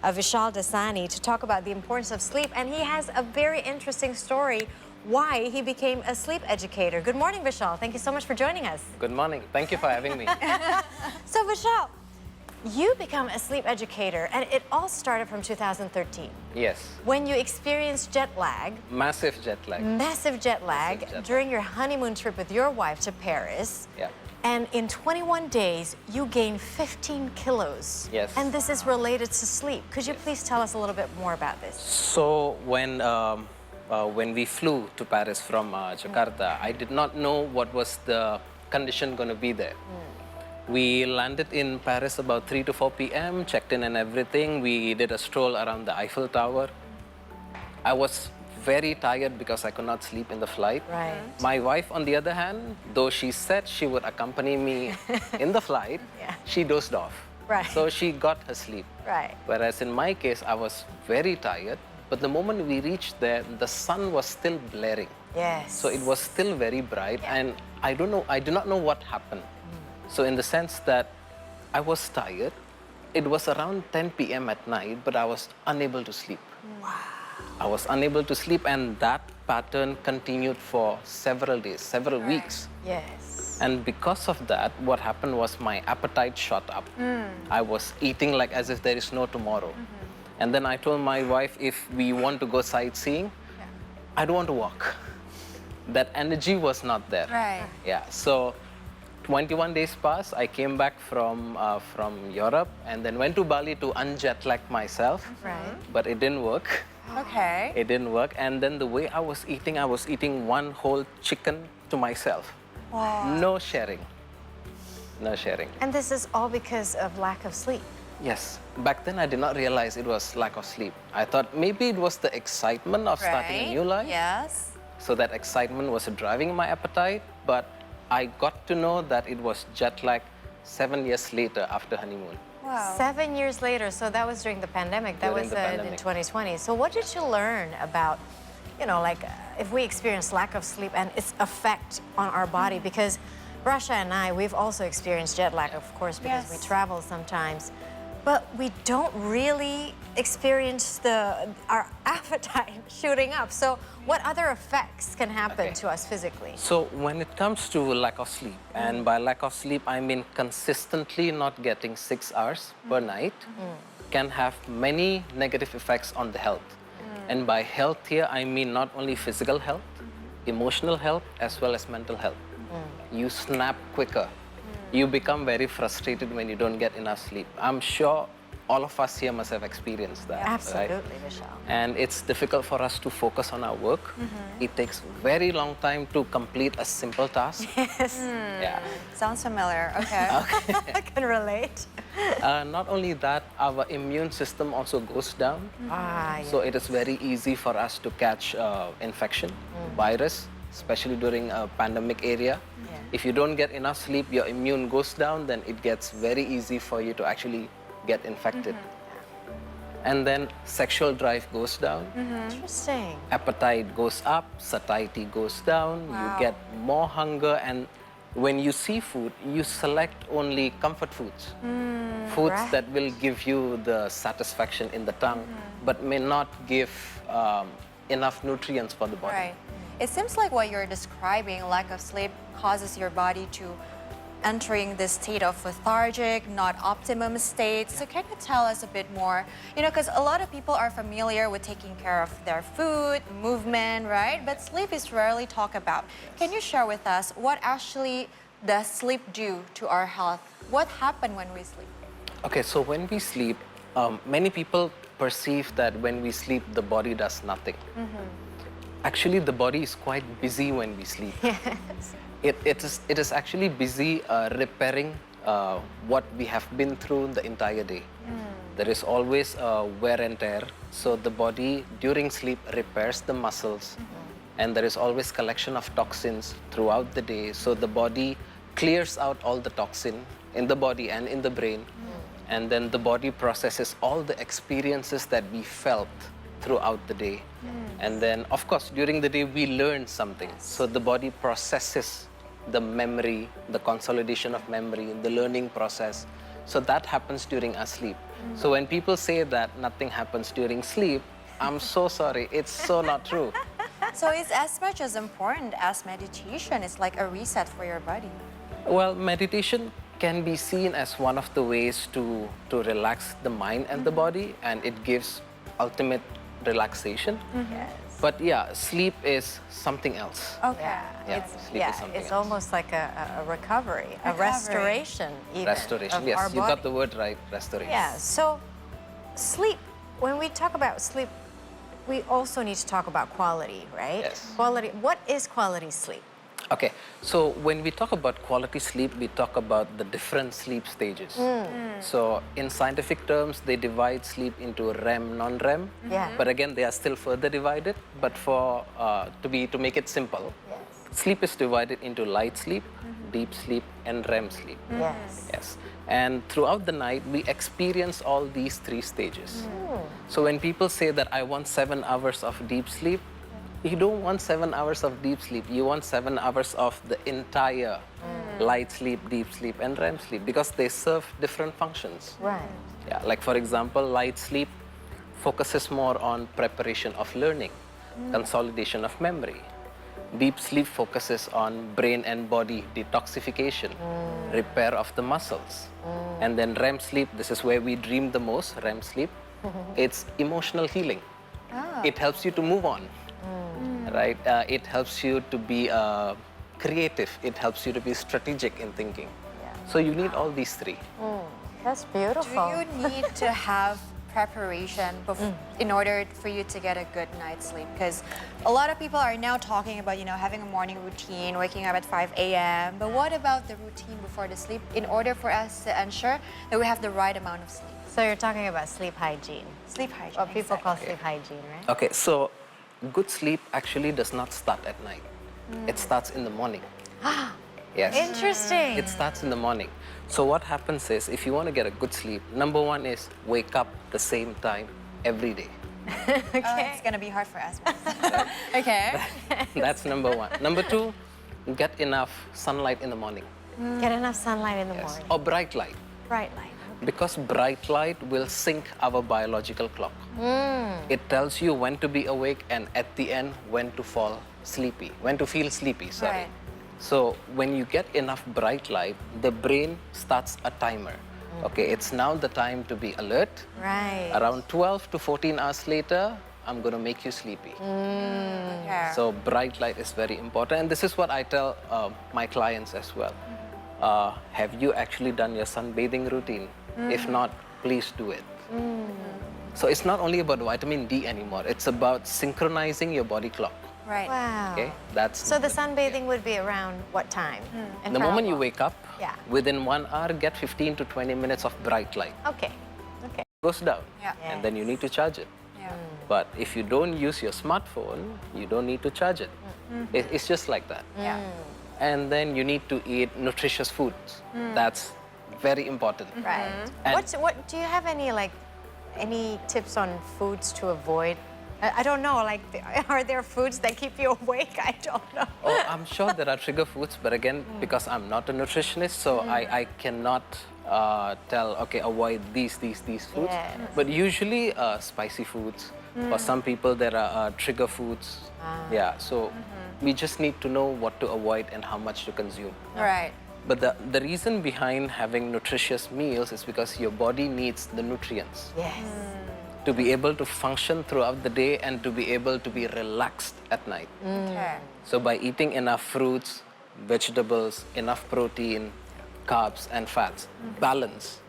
Vishal Dasani to talk about the importance of sleep. And he has a very interesting story why he became a sleep educator. Good morning, Vishal. Thank you so much for joining us. Good morning. Thank you for having me. So, Vishal, you become a sleep educator, and it all started from 2013. Yes. When you experienced jet lag. Massive jet lag. Massive jet lag Massive jet lag. during your honeymoon trip with your wife to Paris. Yeah. And in 21 days, you gained 15 kilos. Yes. And this is related to sleep. Could you please tell us a little bit more about this? So when we flew to Paris from Jakarta, I did not know what was the condition going to be there. We landed in Paris about 3 to 4 p.m., checked in and everything. We did a stroll around the Eiffel Tower. I was very tired because I could not sleep in the flight. Right. My wife, on the other hand, though she said she would accompany me in the flight, Yeah. she dozed off. Right. So she got her sleep. Right. Whereas in my case, I was very tired. But the moment we reached there, the sun was still blaring. Yes. So it was still very bright, and I do not know what happened. So in the sense that I was tired, it was around 10 p.m. at night, but I was unable to sleep. Wow. I was unable to sleep, and that pattern continued for several days, several weeks. Yes. And because of that, what happened was my appetite shot up. I was eating like as if there is no tomorrow. And then I told my wife, if we want to go sightseeing, I don't want to walk. That energy was not there. Right. Yeah. So 21 days passed. I came back from Europe and then went to Bali to unjet lag myself. Right. But it didn't work. Okay. It didn't work. And then the way I was eating one whole chicken to myself. Wow. No sharing. No sharing. And this is all because of lack of sleep. Yes. Back then, I did not realize it was lack of sleep. I thought maybe it was the excitement of starting a new life. Yes. So that excitement was driving my appetite. But I got to know that it was jet lag 7 years later after honeymoon. Wow. 7 years later, so that was during the pandemic. That During was the pandemic. in 2020. So what did you learn about, if we experience lack of sleep and its effect on our body? Because Rasha and I, we've also experienced jet lag, of course, because we Yes. travel sometimes. But we don't really experience our appetite shooting up. So what other effects can happen Okay. to us physically? So when it comes to lack of sleep, and by lack of sleep, I mean consistently not getting 6 hours per night, can have many negative effects on the health. And by health here, I mean not only physical health, emotional health, as well as mental health. You snap quicker. You become very frustrated when you don't get enough sleep. I'm sure all of us here must have experienced that. Right? Absolutely, Vishal. And it's difficult for us to focus on our work. It takes very long time to complete a simple task. Yes, Yeah. Sounds familiar. Okay. I can relate. Not only that, our immune system also goes down. So it is very easy for us to catch infection, virus, especially during a pandemic area. If you don't get enough sleep, your immune goes down, then it gets very easy for you to actually get infected. And then sexual drive goes down, Interesting. appetite goes up, satiety goes down, you get more hunger, and when you see food, you select only comfort foods. Foods Right. that will give you the satisfaction in the tongue, but may not give enough nutrients for the body. Right. It seems like what you're describing, lack of sleep, causes your body to entering this state of lethargic, not optimum state. So can you tell us a bit more? Because a lot of people are familiar with taking care of their food, movement, right? But sleep is rarely talked about. Can you share with us what actually does sleep do to our health? What happens when we sleep? Okay, so when we sleep, many people perceive that when we sleep, the body does nothing. Actually, the body is quite busy when we sleep. Yes. It is actually busy repairing what we have been through the entire day. There is always wear and tear. So the body during sleep repairs the muscles, and there is always collection of toxins throughout the day. So the body clears out all the toxin in the body and in the brain, and then the body processes all the experiences that we felt throughout the day. And then, of course, during the day, we learn something. So the body processes the memory, the consolidation of memory, the learning process. So that happens during our sleep. So when people say that nothing happens during sleep, I'm so sorry. It's so not true. So it's as much as important as meditation. It's like a reset for your body. Well, meditation can be seen as one of the ways to relax the mind and the body, and it gives ultimate relaxation. Yes. But yeah, sleep is something else. Okay. Yeah, sleep is something it's else. almost like a recovery, a Recovery. restoration even Restoration, of yes, our you body. got the word right, restoration. Yeah, so sleep, when we talk about sleep, we also need to talk about quality, right? Yes. Quality, what is quality sleep? Okay, so when we talk about quality sleep, we talk about the different sleep stages. So in scientific terms, they divide sleep into REM, non-REM. Yeah. But again, they are still further divided. But for to make it simple, Yes. sleep is divided into light sleep, deep sleep, and REM sleep. Yes. Yes. And throughout the night, we experience all these three stages. So when people say that I want 7 hours of deep sleep, you don't want 7 hours of deep sleep. You want 7 hours of the entire light sleep, deep sleep, and REM sleep because they serve different functions. Right. Yeah, like for example, light sleep focuses more on preparation of learning, consolidation of memory. Deep sleep focuses on brain and body detoxification, repair of the muscles. And then REM sleep, this is where we dream the most, REM sleep. It's emotional healing. It helps you to move on, right? It helps you to be creative. It helps you to be strategic in thinking. So you need all these three. That's Do beautiful. you need to have preparation in order for you to get a good night's sleep? Because a lot of people are now talking about, having a morning routine, waking up at 5 a.m. But what about the routine before the sleep in order for us to ensure that we have the right amount of sleep? So you're talking about sleep hygiene, Sleep hygiene. what people call exactly. sleep hygiene, right? Okay, so good sleep actually does not start at night. It starts in the morning. Yes. Interesting. It starts in the morning. So what happens is, if you want to get a good sleep, number one is wake up the same time every day. It's going to be hard for us. Okay. That's number one. Number two, get enough sunlight in the morning. Get enough sunlight in the Yes. morning. Or bright light. Bright light. Because bright light will sync our biological clock. It tells you when to be awake and at the end when to fall sleepy, when to feel sleepy, sorry. Right. So when you get enough bright light, the brain starts a timer. Okay, it's now the time to be alert. Right. Around 12 to 14 hours later, I'm going to make you sleepy. Okay. So bright light is very important. And this is what I tell my clients as well. Have you actually done your sunbathing routine? If not, please do it. So it's not only about vitamin D anymore. It's about synchronizing your body clock. Right. Wow. Okay, that's So the sunbathing would be around what time? And the for how moment you long? wake up. Yeah. Within 1 hour, get 15 to 20 minutes of bright light. Okay. Okay. Goes down, Yeah. and then you need to charge it. Yeah. But if you don't use your smartphone, you don't need to charge it. It's just like that. Yeah. And then you need to eat nutritious foods. That's very important. Right. And- What do you have any tips on foods to avoid? I don't know, like, are there foods that keep you awake? I don't know. Oh, I'm sure there are trigger foods, but again, because I'm not a nutritionist, so I cannot tell, okay, avoid these foods. Yes. But usually spicy foods. For some people, there are trigger foods. Yeah, so we just need to know what to avoid and how much to consume. Right. But the reason behind having nutritious meals is because your body needs the nutrients Yes. to be able to function throughout the day and to be able to be relaxed at night. Okay. So by eating enough fruits, vegetables, enough protein, carbs and fats, balance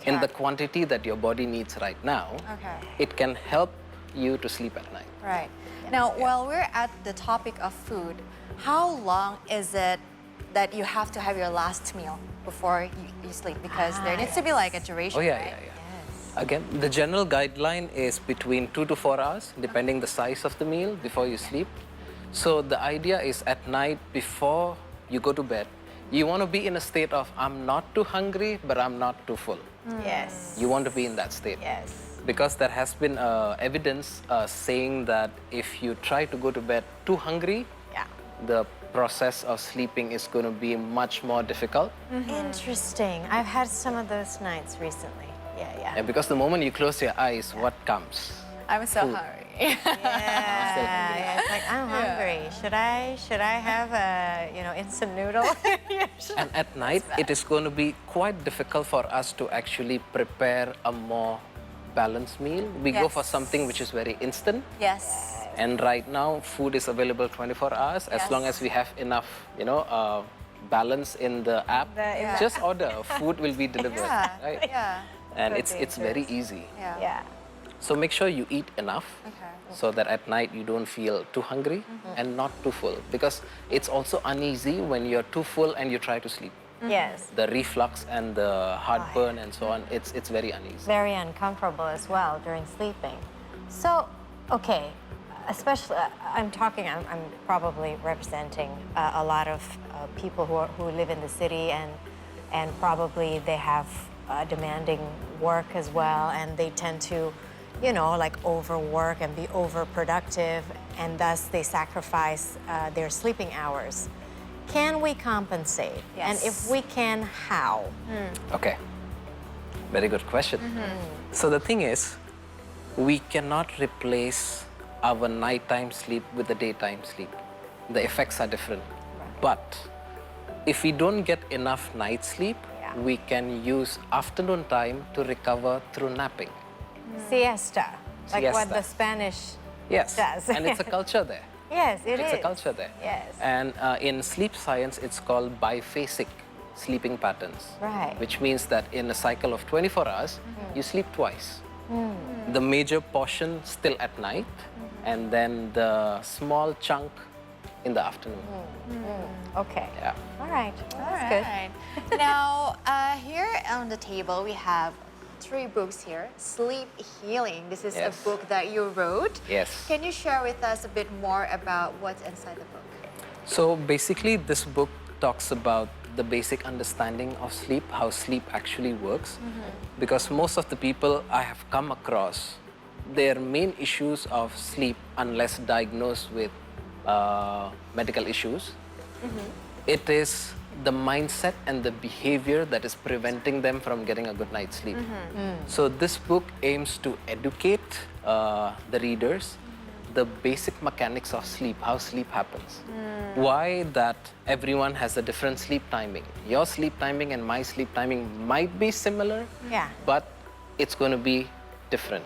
in the quantity that your body needs right now, Okay. it can help you to sleep at night. Right. Now, while we're at the topic of food, how long is it that you have to have your last meal before you sleep? Because there needs to be like a duration, Oh yeah, right? yeah, yeah. Again, the general guideline is between 2 to 4 hours, depending the size of the meal before you sleep. So the idea is at night before you go to bed, you want to be in a state of I'm not too hungry, but I'm not too full. Yes. You want to be in that state. Yes. Because there has been evidence saying that if you try to go to bed too hungry, Yeah. the process of sleeping is going to be much more difficult. Interesting. I've had some of those nights recently. yeah. And because the moment you close your eyes, what comes? I'm so Food. hungry. Yeah, it's like I'm hungry. Should I have a instant noodle? And at night, it is going to be quite difficult for us to actually prepare a more balanced meal. We go for Yes. something which is very instant. Yes. And right now, food is available 24 hours. As long as we have enough, balance in the app, Yeah. just order. Food will be delivered, Yeah. right? Yeah. And So it's very easy. Yeah. Yeah. So make sure you eat enough Okay. so that at night you don't feel too hungry and not too full. Because it's also uneasy when you're too full and you try to sleep. Yes. The reflux and the heartburn and so on, it's very uneasy. Very uncomfortable as well during sleeping. So, okay, especially I'm probably representing a lot of people who live in the city and probably they have demanding work as well, and they tend to like overwork and be overproductive, and thus they sacrifice their sleeping hours. Can we compensate? Yes. And if we can, how? Okay, very good question. So the thing is, we cannot replace our nighttime sleep with the daytime sleep. The effects are different. But if we don't get enough night sleep, we can use afternoon time to recover through napping. Siesta, like what Siesta. the Spanish Yes, does. and it's a culture there. Yes, it is. It's a culture there. Yes. And in sleep science, it's called biphasic sleeping patterns. Right. Which means that in a cycle of 24 hours, you sleep twice. The major portion still at night, and then the small chunk in the afternoon. Okay. Yeah. All right. Well, All that's good. right. Now, here on the table, we have 3 books here. Sleep Healing. This is Yes. a book that you wrote. Yes. Can you share with us a bit more about what's inside the book? So basically, this book talks about the basic understanding of sleep, how sleep actually works. Because most of the people I have come across, their main issues of sleep, unless diagnosed with medical issues, it is the mindset and the behavior that is preventing them from getting a good night's sleep. So this book aims to educate the readers the basic mechanics of sleep, how sleep happens. Why that everyone has a different sleep timing. Your sleep timing and my sleep timing might be similar, Yeah. but it's going to be different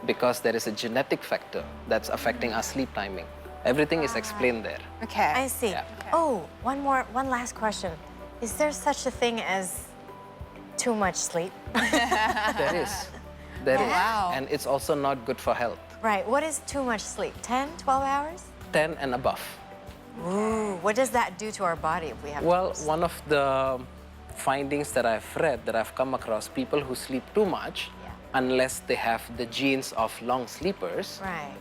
because there is a genetic factor that's affecting our sleep timing. Everything is explained there. Okay. I see. Yeah. Oh, one last question. Is there such a thing as too much sleep? There is. There is. Wow. And it's also not good for health. Right. What is too much sleep? 10, 12 hours? 10 and above. Ooh, what does that do to our body if we have Well, too much one of the findings that I've read, that I've come across, people who sleep too much, unless they have the genes of long sleepers, Right.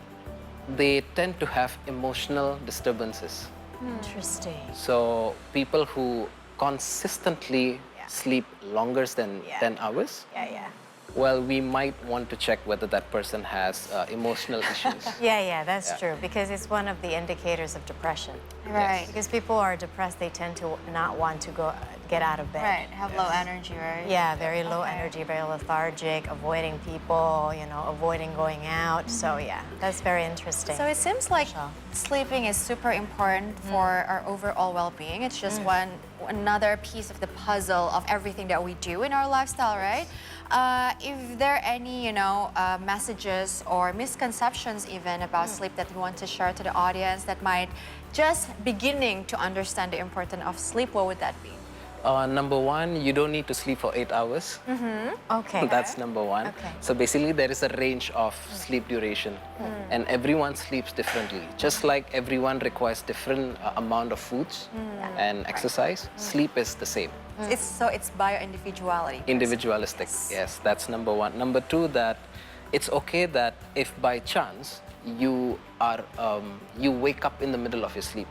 they tend to have emotional disturbances. Interesting. So people who consistently sleep longer than 10 hours, Yeah. well, we might want to check whether that person has emotional issues. Yeah, that's true, because it's one of the indicators of depression. Right. Because people who are depressed, they tend to not want to get out of bed. Right. Have low energy, right? Yeah, very low energy, very lethargic, avoiding people, avoiding going out. So yeah, that's very interesting. So it seems like Vishal. sleeping is super important for our overall well-being. It's just another piece of the puzzle of everything that we do in our lifestyle, right? If there are any, messages or misconceptions even about sleep that you want to share to the audience that might just beginning to understand the importance of sleep, what would that be? Number one, you don't need to sleep for 8 hours. Okay. That's number one. Okay. So basically, there is a range of sleep duration, and everyone sleeps differently. Just like everyone requires different amount of foods and exercise, sleep is the same. It's bio-individuality. Individualistic. Yes, that's number one. Number two, that it's okay that if by chance you wake up in the middle of your sleep,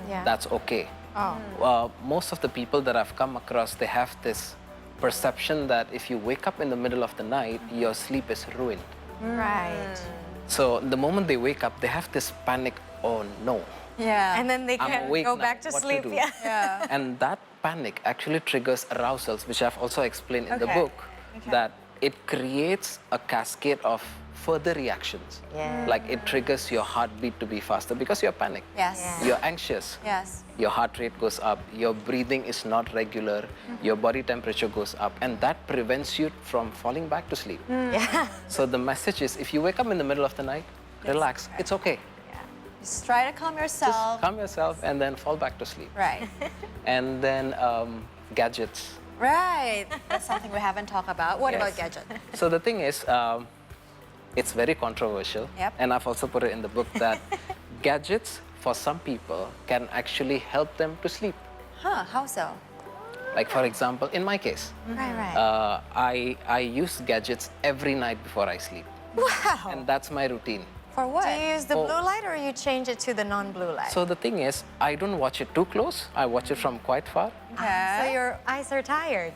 Yeah. that's okay. Most of the people that I've come across, they have this perception that if you wake up in the middle of the night, your sleep is ruined. Right. So the moment they wake up, they have this panic, oh no, Yeah. And then they I'm can awake go now, back to what sleep. do? Yeah. And that panic actually triggers arousals, which I've also explained in the Okay. book, that it creates a cascade of further reactions. Yeah. Like it triggers your heartbeat to be faster because you're panicked. Yes. Yeah. You're anxious. Yes. Your heart rate goes up, your breathing is not regular, your body temperature goes up, and that prevents you from falling back to sleep. Yeah. So the message is, if you wake up in the middle of the night, relax, it's okay. Just try to calm yourself. Just calm yourself and then fall back to sleep. Right. And then gadgets. Right. That's something we haven't talked about. What Yes. about gadget? So the thing is, it's very controversial, Yep. and I've also put it in the book that gadgets for some people can actually help them to sleep. Huh, how so? Like for example, in my case, Right. I use gadgets every night before I sleep, Wow. and that's my routine. For what? Do you use the Oh. blue light or you change it to the non-blue light? So the thing is, I don't watch it too close. I watch it from quite far. Okay. So your eyes are tired.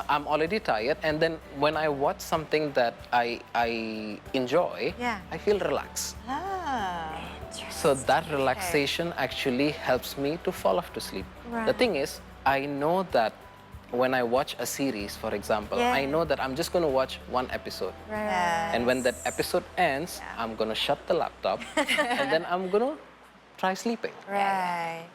I'm already tired, and then when I watch something that I enjoy, Yeah. I feel relaxed. Ah. So that relaxation actually helps me to fall off to sleep. The Right. thing is, I know that when I watch a series, for example, Yeah. I know that I'm just going to watch one episode. Right. And when that episode ends, I'm going to shut the laptop and then I'm going to try sleeping. Right.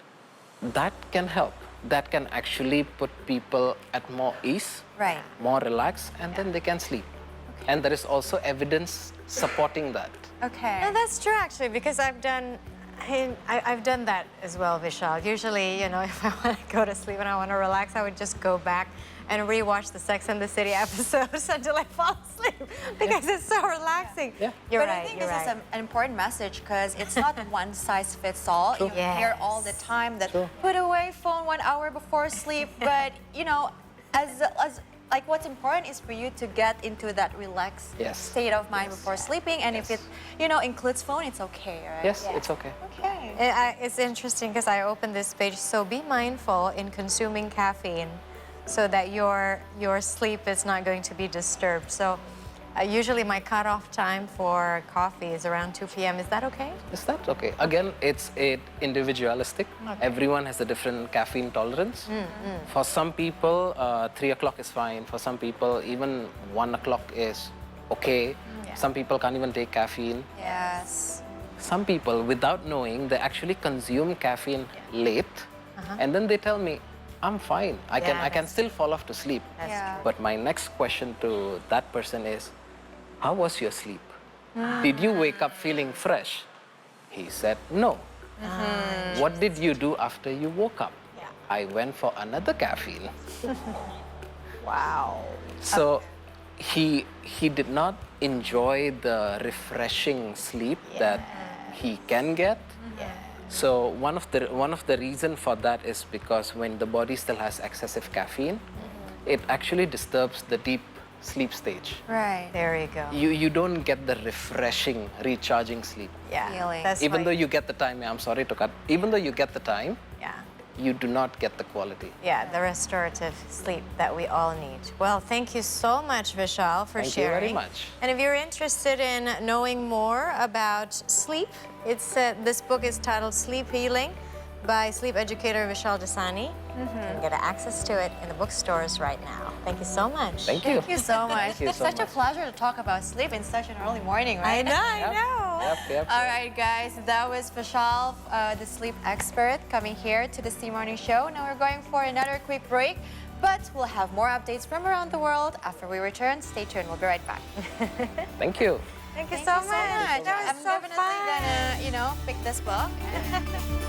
That can help. That can actually put people at more ease, Right. more relaxed, and then they can sleep. And there is also evidence supporting that. Okay. No, that's true actually, because I've done that as well, Vishal. Usually, you know, if I want to go to sleep and I want to relax, I would just go back and rewatch the Sex and the City episodes until I fall asleep because it's so relaxing. Yeah. You're But right. I think you're this right. is an important message because it's not one size fits all. True. You hear Yes. all the time that True. put away phone 1 hour before sleep, but you know, as like what's important is for you to get into that relaxed Yes. state of mind before sleeping, and if Yes. it you know includes phone, it's okay, right? Yes, it's okay. Okay. It's interesting because I opened this page. So be mindful in consuming caffeine so that your sleep is not going to be disturbed. So usually my cutoff time for coffee is around 2 p.m. Is that okay? Is that okay? Again, it's individualistic. Everyone has a different caffeine tolerance. For some people, 3 o'clock is fine. For some people, even 1 o'clock is okay. Some people can't even take caffeine. Yes. Some people, without knowing, they actually consume caffeine late, and then they tell me, I'm fine. I can that's still fall off to sleep. That's Yeah. But my next question to that person is, how was your sleep? Did you wake up feeling fresh? He said, no. What did you do after you woke up? Yeah. I went for another caffeine. Wow. So he did not enjoy the refreshing sleep that he can get. So one of the reason for that is because when the body still has excessive caffeine, it actually disturbs the deep sleep stage. Right. There you go. You don't get the refreshing, recharging sleep. Yeah. Feeling. That's Even why- though you get the time, I'm sorry to cut, even though you get the time, Yeah. you do not get the quality. Yeah, the restorative sleep that we all need. Well, thank you so much, Vishal, for Thank you sharing. very much. And if you're interested in knowing more about sleep, this book is titled Sleep Healing by sleep educator Vishal Dasani. You can get access to it in the bookstores right now. Thank you so much. Thank you. Thank you so much. Thank you It's so such a much. pleasure to talk about sleep in such an early morning, I right? know, I know. Yep. All right, guys, that was Vishal, the sleep expert, coming here to the C Morning Show. Now we're going for another quick break, but we'll have more updates from around the world after we return. Stay tuned. We'll be right back. Thank you. Thank you Thank so you much. That was I'm so definitely fun. gonna, pick this book.